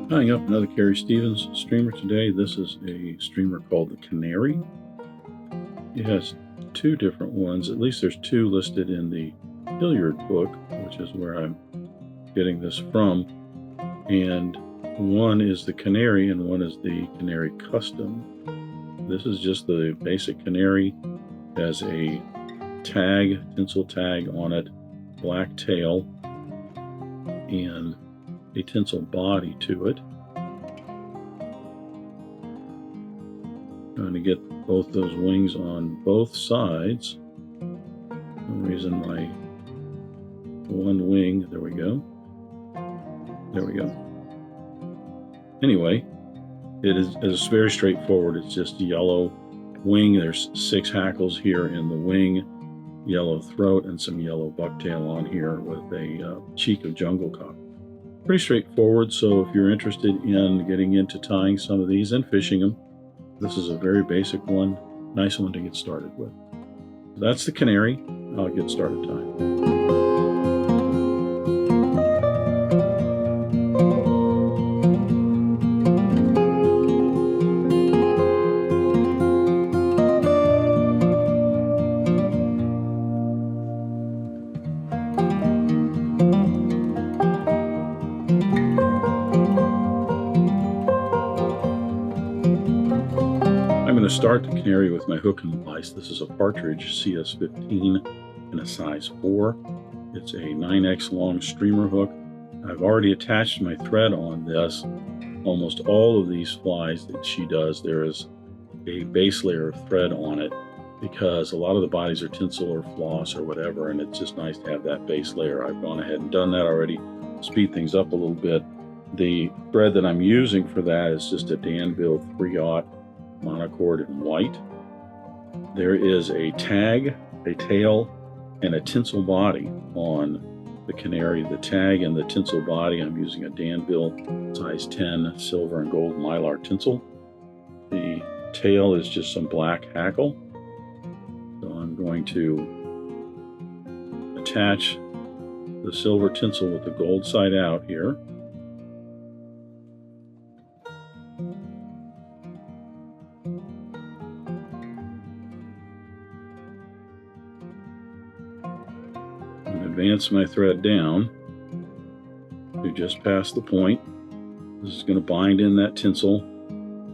Tying up another Carrie Stevens streamer today. This is a streamer called the Canary. It has two different ones. At least there's two listed in the Hilliard book, which is where I'm getting this from. And one is the Canary and one is the Canary Custom. This is just the basic Canary. It has a tag, tinsel tag on it, black tail, and a tinsel body to it. Trying to get both those wings on both sides. For some reason my one wing, there we go. Anyway, it is very straightforward. It's just yellow wing. There's 6 hackles here in the wing, yellow throat, and some yellow bucktail on here with a cheek of jungle copper. Pretty straightforward, so if you're interested in getting into tying some of these and fishing them, this is a very basic one, nice one to get started with. So that's the Canary. I'll get started tying. I'm going to start the Canary with my hook and vise. This is a Partridge CS15 in a size 4. It's a 9x long streamer hook. I've already attached my thread on this. Almost all of these flies that she does, there is a base layer of thread on it because a lot of the bodies are tinsel or floss or whatever, and it's just nice to have that base layer. I've gone ahead and done that already, speed things up a little bit. The thread that I'm using for that is just a Danville 3/0 monocord in white. There is a tag, a tail, and a tinsel body on the Canary. The tag and the tinsel body, I'm using a Danville size 10 silver and gold Mylar tinsel. The tail is just some black hackle. So I'm going to attach the silver tinsel with the gold side out here. Advance my thread down to just past the point. This is going to bind in that tinsel,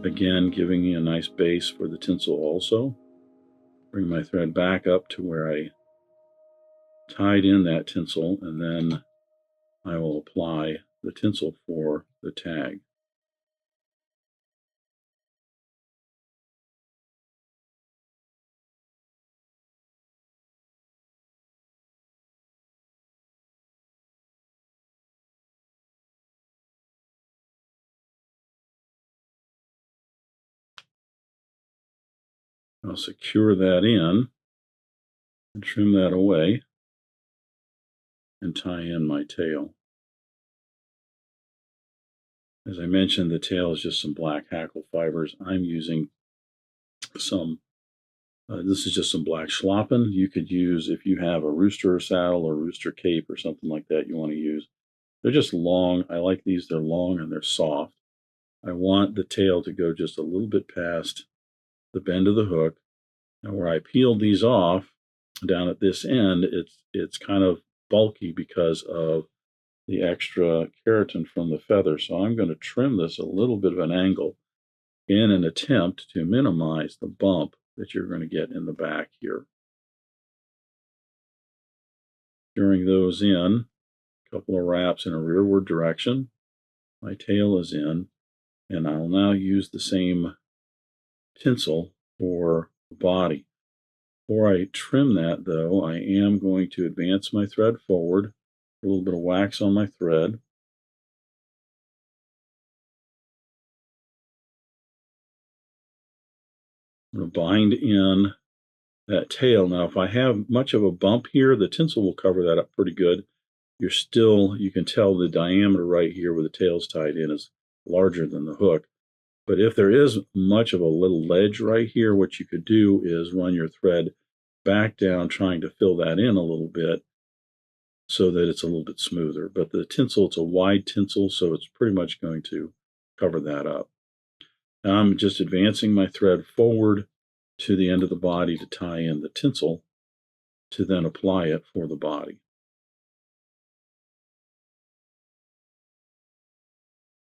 again giving me a nice base for the tinsel also. Bring my thread back up to where I tied in that tinsel, and then I will apply the tinsel for the tag. I'll secure that in and trim that away and tie in my tail. As I mentioned, the tail is just some black hackle fibers. I'm using some, this is just some black Schlappen. You could use, if you have a rooster saddle or rooster cape or something like that you want to use. They're just long. I like these. They're long and they're soft. I want the tail to go just a little bit past the bend of the hook. Now where I peeled these off down at this end, it's kind of bulky because of the extra keratin from the feather. So I'm going to trim this a little bit of an angle in an attempt to minimize the bump that you're going to get in the back here. Securing those in, a couple of wraps in a rearward direction. My tail is in, and I'll now use the same tinsel for the body. Before I trim that, though, I am going to advance my thread forward, a little bit of wax on my thread. I'm going to bind in that tail. Now, if I have much of a bump here, the tinsel will cover that up pretty good. You can tell the diameter right here where the tail's tied in is larger than the hook. But if there is much of a little ledge right here, what you could do is run your thread back down, trying to fill that in a little bit so that it's a little bit smoother. But the tinsel, it's a wide tinsel, so it's pretty much going to cover that up. Now I'm just advancing my thread forward to the end of the body to tie in the tinsel to then apply it for the body.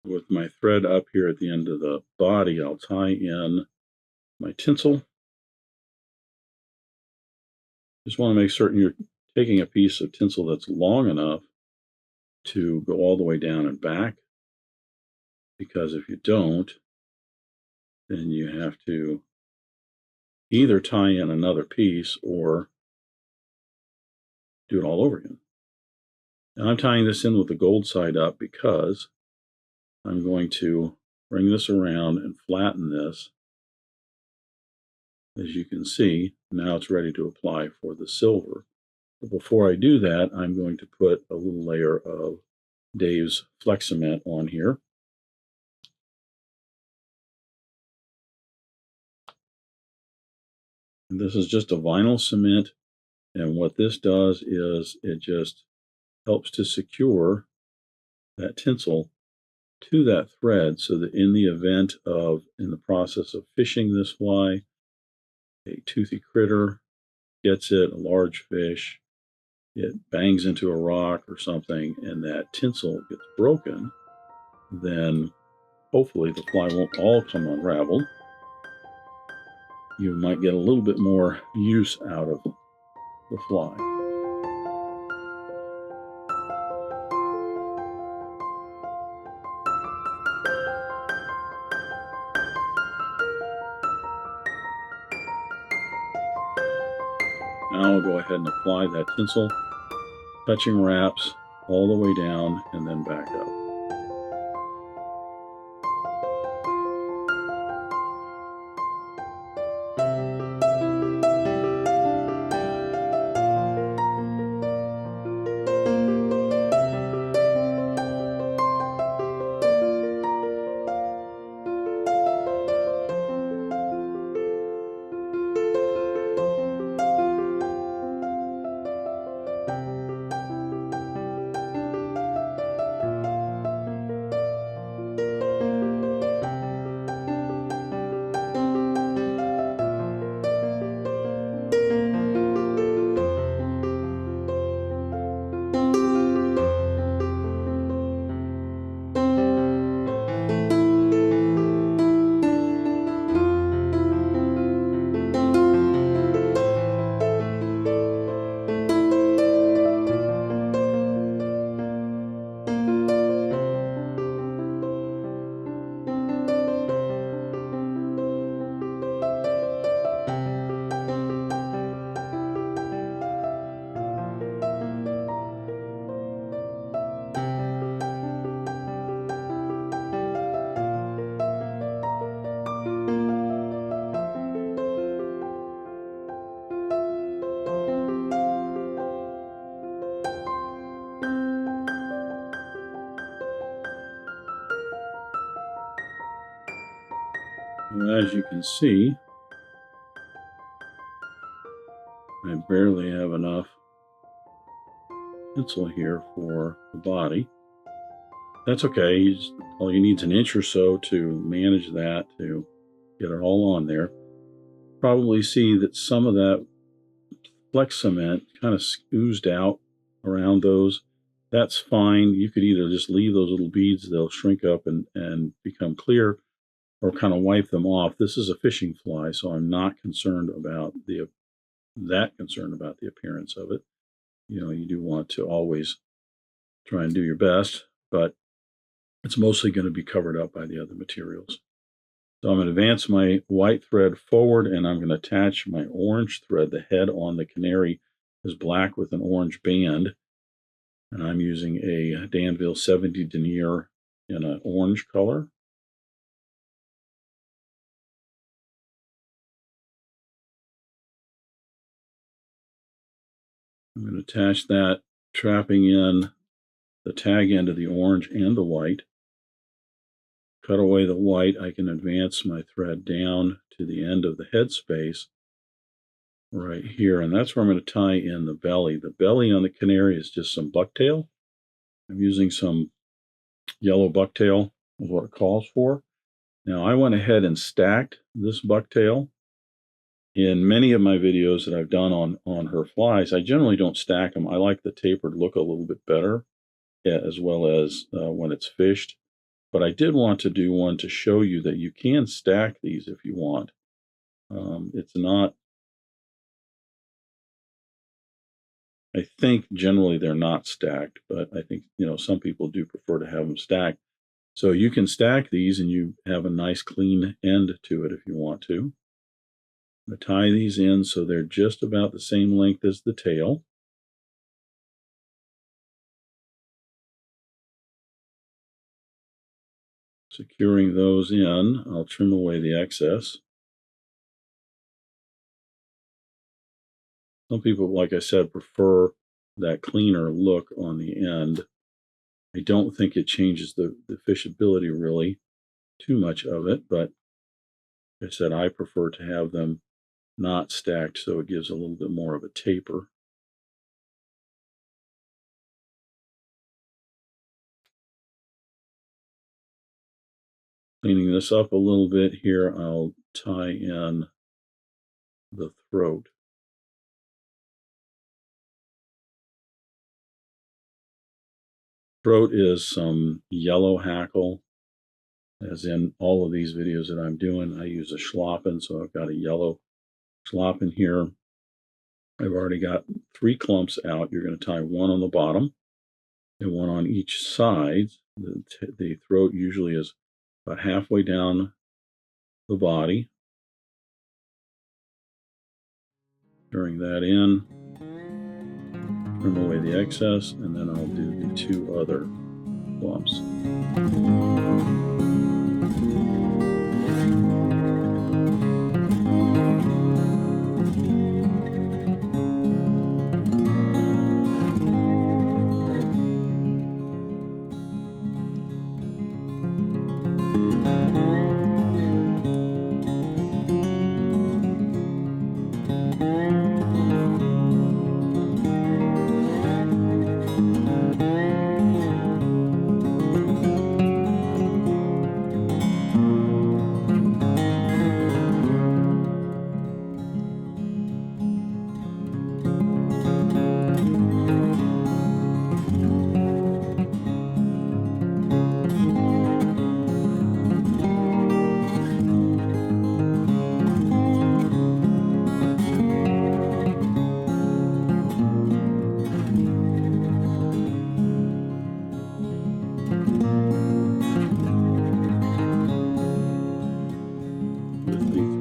With my thread up here at the end of the body, I'll tie in my tinsel. Just want to make certain you're taking a piece of tinsel that's long enough to go all the way down and back, because if you don't, then you have to either tie in another piece or do it all over again. Now I'm tying this in with the gold side up because I'm going to bring this around and flatten this. As you can see, now it's ready to apply for the silver. But before I do that, I'm going to put a little layer of Dave's Flex Cement on here. And this is just a vinyl cement, and what this does is it just helps to secure that tinsel to that thread, so that in the event of, in the process of fishing this fly, a toothy critter gets it, a large fish, it bangs into a rock or something, and that tinsel gets broken, then hopefully the fly won't all come unraveled. You might get a little bit more use out of the fly. Now I'll go ahead and apply that tinsel, touching wraps all the way down and then back up. And as you can see, I barely have enough tinsel here for the body. That's okay. All you need is an inch or so to manage that, to get it all on there. Probably see that some of that flex cement kind of oozed out around those. That's fine. You could either just leave those little beads, they'll shrink up and become clear, or kind of wipe them off. This is a fishing fly, so I'm not concerned about the appearance of it. You know, you do want to always try and do your best, but it's mostly going to be covered up by the other materials. So I'm going to advance my white thread forward, and I'm going to attach my orange thread. The head on the Canary is black with an orange band, and I'm using a Danville 70 Denier in an orange color. I'm going to attach that, trapping in the tag end of the orange and the white. Cut away the white, I can advance my thread down to the end of the head space right here, and that's where I'm going to tie in the belly. The belly on the Canary is just some bucktail. I'm using some yellow bucktail, is what it calls for. Now I went ahead and stacked this bucktail. In many of my videos that I've done on her flies, I generally don't stack them. I like the tapered look a little bit better, as well as when it's fished. But I did want to do one to show you that you can stack these if you want. It's not, I think generally they're not stacked, but I think, some people do prefer to have them stacked. So you can stack these and you have a nice clean end to it if you want to. I tie these in so they're just about the same length as the tail. Securing those in, I'll trim away the excess. Some people, like I said, prefer that cleaner look on the end. I don't think it changes the fishability really too much of it, but like I said, I prefer to have them not stacked so it gives a little bit more of a taper. Cleaning this up a little bit here, I'll tie in the throat. Throat is some yellow hackle, as in all of these videos that I'm doing. I use a Schlappen, so I've got a yellow Schlappen here. I've already got 3 clumps out. You're going to tie one on the bottom and one on each side. The throat usually is about halfway down the body. During that in, trim away the excess, and then I'll do the 2 other clumps.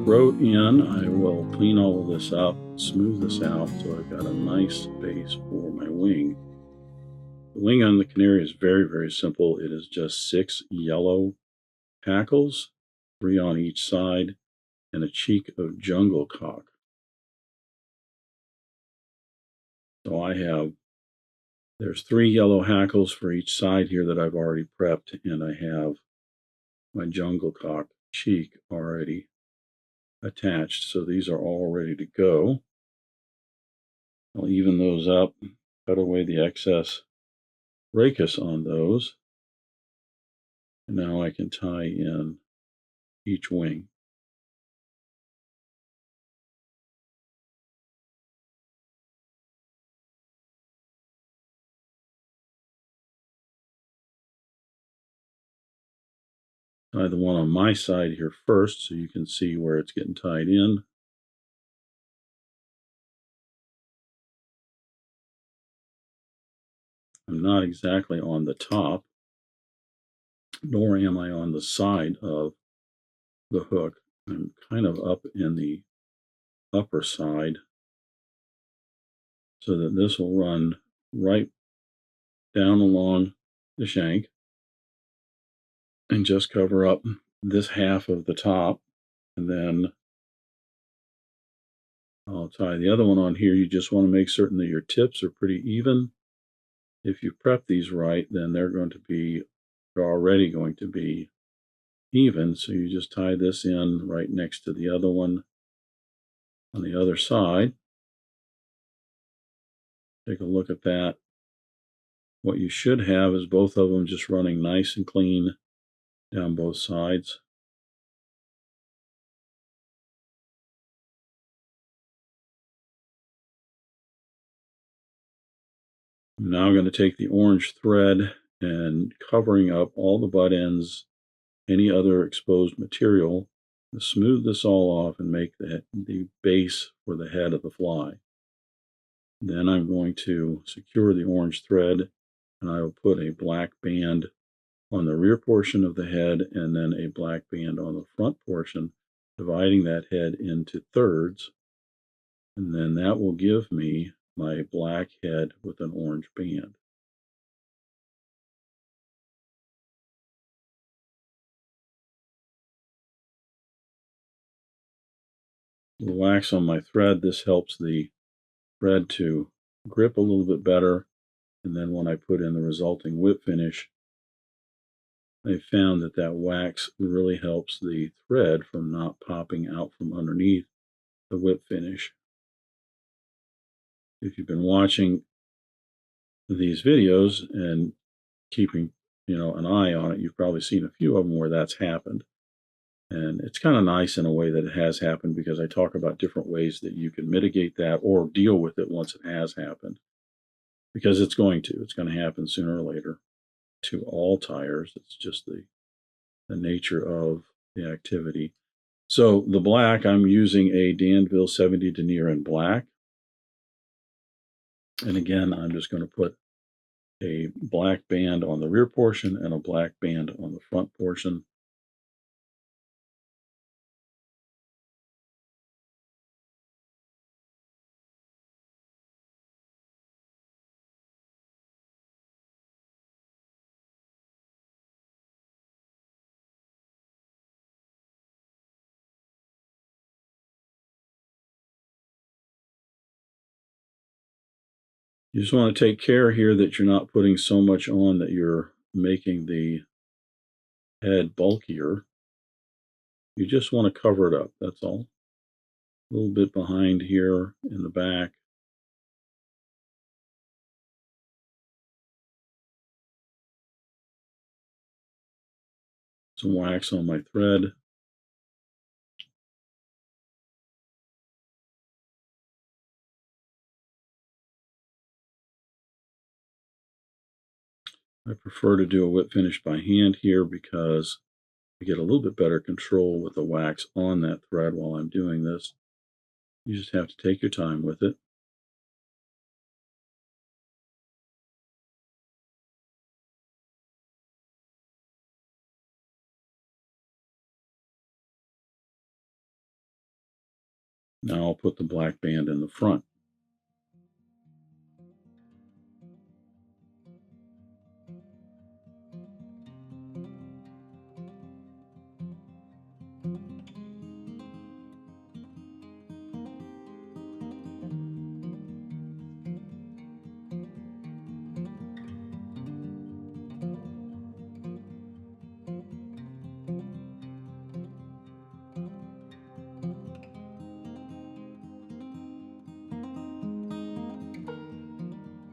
Throat in, I will clean all of this up, smooth this out so I've got a nice base for my wing. The wing on the Canary is very, very simple. It is just 6 yellow hackles, 3 on each side, and a cheek of jungle cock. So there's 3 yellow hackles for each side here that I've already prepped, and I have my jungle cock cheek already attached. So these are all ready to go. I'll even those up, cut away the excess rachis on those. And now I can tie in each wing. Tie the one on my side here first so you can see where it's getting tied in. I'm not exactly on the top, nor am I on the side of the hook. I'm kind of up in the upper side so that this will run right down along the shank and just cover up this half of the top. And then I'll tie the other one on here. You just want to make certain that your tips are pretty even. If you prep these right, then they're already going to be even. So you just tie this in right next to the other one on the other side. Take a look at that. What you should have is both of them just running nice and clean down both sides. Now I'm going to take the orange thread and covering up all the butt ends, any other exposed material, to smooth this all off and make the base for the head of the fly. Then I'm going to secure the orange thread, and I will put a black band on the rear portion of the head and then a black band on the front portion, dividing that head into thirds. And then that will give me my black head with an orange band. The wax on my thread, this helps the thread to grip a little bit better. And then when I put in the resulting whip finish, I found that that wax really helps the thread from not popping out from underneath the whip finish. If you've been watching these videos and keeping an eye on it, you've probably seen a few of them where that's happened. And it's kind of nice in a way that it has happened, because I talk about different ways that you can mitigate that or deal with it once it has happened. Because it's going to happen sooner or later to all tires. It's just the nature of the activity. So the black, I'm using a Danville 70 Denier in black. And again, I'm just going to put a black band on the rear portion and a black band on the front portion. You just want to take care here that you're not putting so much on that you're making the head bulkier. You just want to cover it up, that's all. A little bit behind here in the back. Some wax on my thread. I prefer to do a whip finish by hand here because I get a little bit better control with the wax on that thread while I'm doing this. You just have to take your time with it. Now I'll put the black band in the front.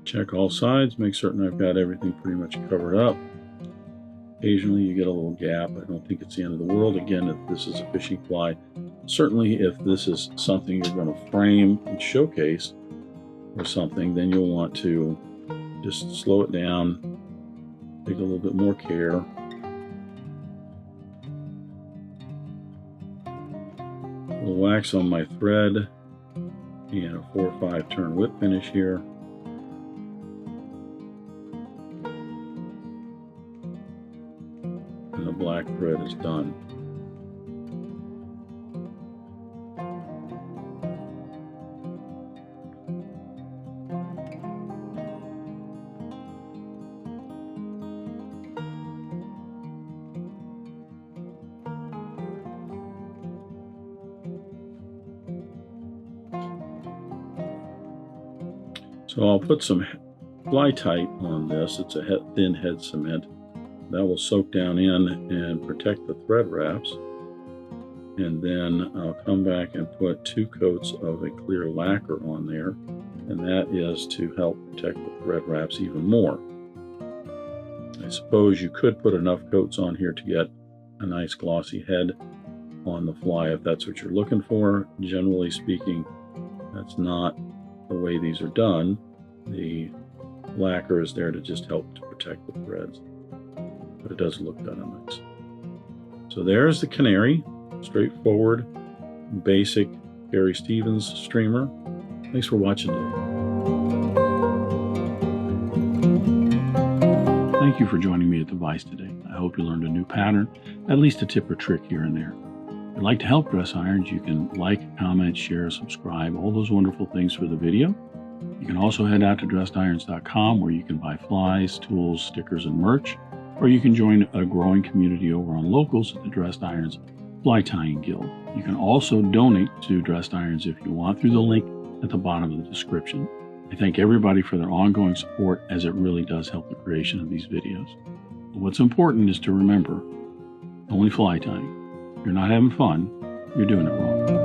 Check all sides, make certain I've got everything pretty much covered up. Occasionally you get a little gap. I don't think it's the end of the world. Again, if this is a fishing fly, certainly if this is something you're going to frame and showcase or something, then you'll want to just slow it down, take a little bit more care. A little wax on my thread and a 4 or 5 turn whip finish here. And the black thread is done. So I'll put some fly tight on this. It's a thin head cement. That will soak down in and protect the thread wraps. And then I'll come back and put 2 coats of a clear lacquer on there. And that is to help protect the thread wraps even more. I suppose you could put enough coats on here to get a nice glossy head on the fly if that's what you're looking for. Generally speaking, that's not the way these are done. The lacquer is there to just help to protect the threads, but it does look kind of nice. So there's the Canary, straightforward, basic Carrie Stevens streamer. Thanks for watching today. Thank you for joining me at the Vise today. I hope you learned a new pattern, at least a tip or trick here and there. If you'd like to help Dress Irons, you can like, comment, share, subscribe, all those wonderful things for the video. You can also head out to dressedirons.com where you can buy flies, tools, stickers, and merch, or you can join a growing community over on Locals at the Dressed Irons Fly Tying Guild. You can also donate to Dressed Irons if you want through the link at the bottom of the description. I thank everybody for their ongoing support, as it really does help the creation of these videos. But what's important is to remember, only fly tying. If you're not having fun, you're doing it wrong.